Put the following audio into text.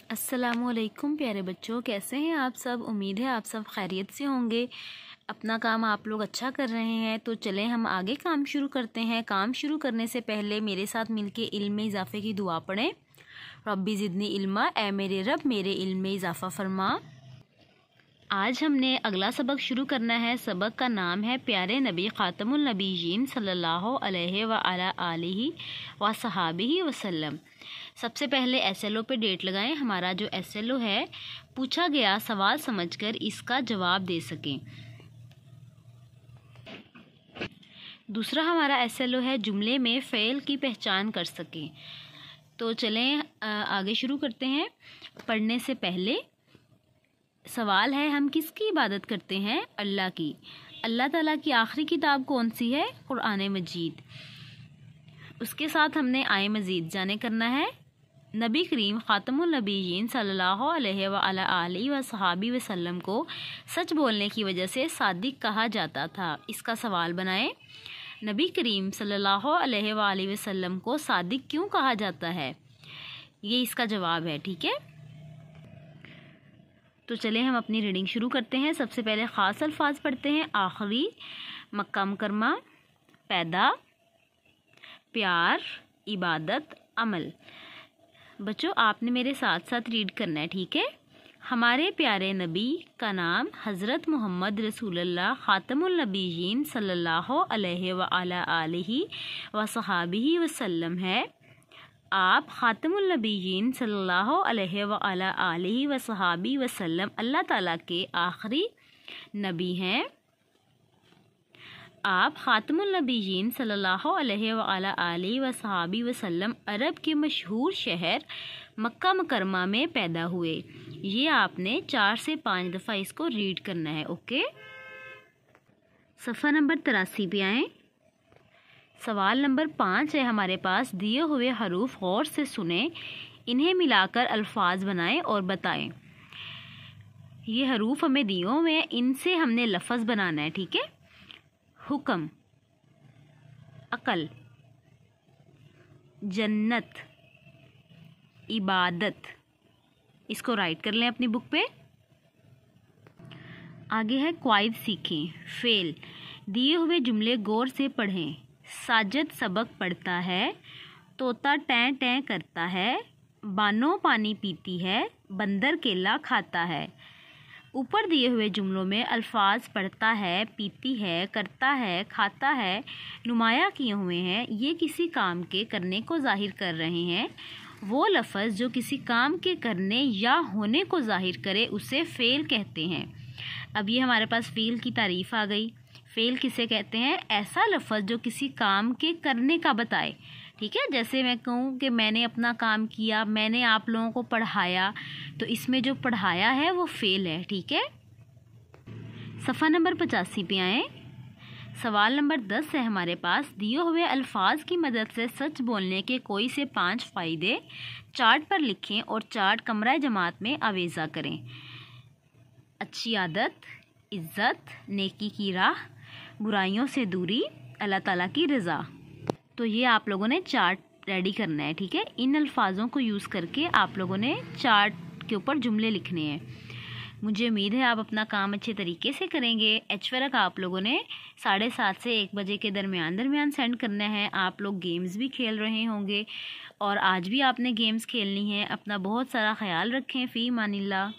السلام علیکم پیارے بچوں، کیسے ہیں آپ سب؟ امید ہے آپ سب خیریت سے ہوں گے۔ اپنا کام آپ لوگ اچھا کر رہے ہیں، تو چلیں ہم آگے کام شروع کرتے ہیں۔ کام شروع کرنے سے پہلے میرے ساتھ مل کے علم میں اضافے کی دعا پڑھیں۔ ربی زدنی علما، اے میرے رب میرے علم میں اضافہ فرما۔ آج ہم نے اگلا سبق شروع کرنا ہے۔ سبق کا نام ہے پیارے نبی خاتم النبیین صلی اللہ علیہ وآلہ آلہ وصحابہ وسلم۔ سب سے پہلے SLO پہ ڈیٹ لگائیں۔ ہمارا جو SLO ہے، پوچھا گیا سوال سمجھ کر اس کا جواب دے سکیں۔ دوسرا ہمارا SLO ہے جملے میں فعل کی پہچان کر سکیں۔ تو چلیں آگے شروع کرتے ہیں۔ پڑھنے سے پہلے سوال ہے، ہم کس کی عبادت کرتے ہیں؟ اللہ کی۔ اللہ تعالیٰ کی آخری کتاب کون سی ہے؟ قرآن مجید۔ اس کے ساتھ ہم نے آئے مزید جانے کرنا ہے۔ نبی کریم خاتم النبیین صلی اللہ علیہ وآلہ آلہ وصحابہ وسلم کو سچ بولنے کی وجہ سے صادق کہا جاتا تھا۔ اس کا سوال بنائیں۔ نبی کریم صلی اللہ علیہ وآلہ وسلم کو صادق کیوں کہا جاتا ہے؟ یہ اس کا جواب ہے، ٹھیک ہے؟ تو چلیں ہم اپنی ریڈنگ شروع کرتے ہیں۔ سب سے پہلے خاص الفاظ پڑھتے ہیں۔ آخری، مکہ مکرمہ، پیدا، پیار، عبادت، عمل۔ بچوں آپ نے میرے ساتھ ساتھ ریڈ کرنا ہے، ٹھیک ہے؟ ہمارے پیارے نبی کا نام حضرت محمد رسول اللہ خاتم النبیین صلی اللہ علیہ وآلہ آلہ وصحابہ وسلم ہے۔ آپ خاتم النبیین صلی اللہ علیہ وآلہ آلہ وصحابہ وسلم اللہ تعالیٰ کے آخری نبی ہیں۔ آپ خاتم النبیین صلی اللہ علیہ وآلہ آلہ وصحابہ وسلم عرب کے مشہور شہر مکہ مکرمہ میں پیدا ہوئے۔ یہ آپ نے 4 سے 5 دفعہ اس کو ریڈ کرنا ہے، اوکے؟ صفحہ نمبر 83 پہ آئیں۔ سوال نمبر 5 ہے ہمارے پاس، دیے ہوئے حروف غور سے سنیں، انہیں ملا کر الفاظ بنائیں اور بتائیں۔ یہ حروف ہمیں دیے ہوئے ہیں، ان سے ہم نے لفظ بنانا ہے، ٹھیک ہے؟ حکم، عقل، جنت، عبادت۔ اس کو رائٹ کر لیں اپنی بک پہ۔ آگے ہے قواعد سیکھیں۔ فعل، دیے ہوئے جملے غور سے پڑھیں۔ ساجد سبق پڑھتا ہے، طوطا ٹیں ٹیں کرتا ہے، بانو پانی پیتی ہے، بندر کیلا کھاتا ہے۔ اوپر دیے ہوئے جملوں میں الفاظ پڑھتا ہے، پیتی ہے، کرتا ہے، کھاتا ہے نمایاں کیے ہوئے ہیں۔ یہ کسی کام کے کرنے کو ظاہر کر رہے ہیں۔ وہ لفظ جو کسی کام کے کرنے یا ہونے کو ظاہر کرے اسے فعل کہتے ہیں۔ اب یہ ہمارے پاس فعل کی تعریف آ گئی۔ فعل کسے کہتے ہیں؟ ایسا لفظ جو کسی کام کے کرنے کا بتائے، ٹھیک ہے؟ جیسے میں کہوں کہ میں نے اپنا کام کیا، میں نے آپ لوگوں کو پڑھایا، تو اس میں جو پڑھایا ہے وہ فعل ہے، ٹھیک ہے؟ صفحہ نمبر 85 پہ آئیں۔ سوال نمبر 10 ہے ہمارے پاس، دیے ہوئے الفاظ کی مدد سے سچ بولنے کے کوئی سے 5 فائدے چارٹ پر لکھیں اور چارٹ کمرہ جماعت میں آویزہ کریں۔ اچھی عادت، عزت، نیکی کی راہ، برائیوں سے دوری، اللہ تعالیٰ کی رضا۔ تو یہ آپ لوگوں نے چارٹ ریڈی کرنا ہے، ٹھیک ہے؟ ان الفاظوں کو یوز کر کے آپ لوگوں نے چارٹ کے اوپر جملے لکھنے ہیں۔ مجھے امید ہے آپ اپنا کام اچھے طریقے سے کریں گے۔ ایچ ورک آپ لوگوں نے 7:30 سے 1 بجے کے درمیان سینڈ کرنا ہے۔ آپ لوگ گیمز بھی کھیل رہے ہوں گے اور آج بھی آپ نے گیمز کھیلنی ہے۔ اپنا بہت سارا خیال رکھیں۔ فی امان اللہ۔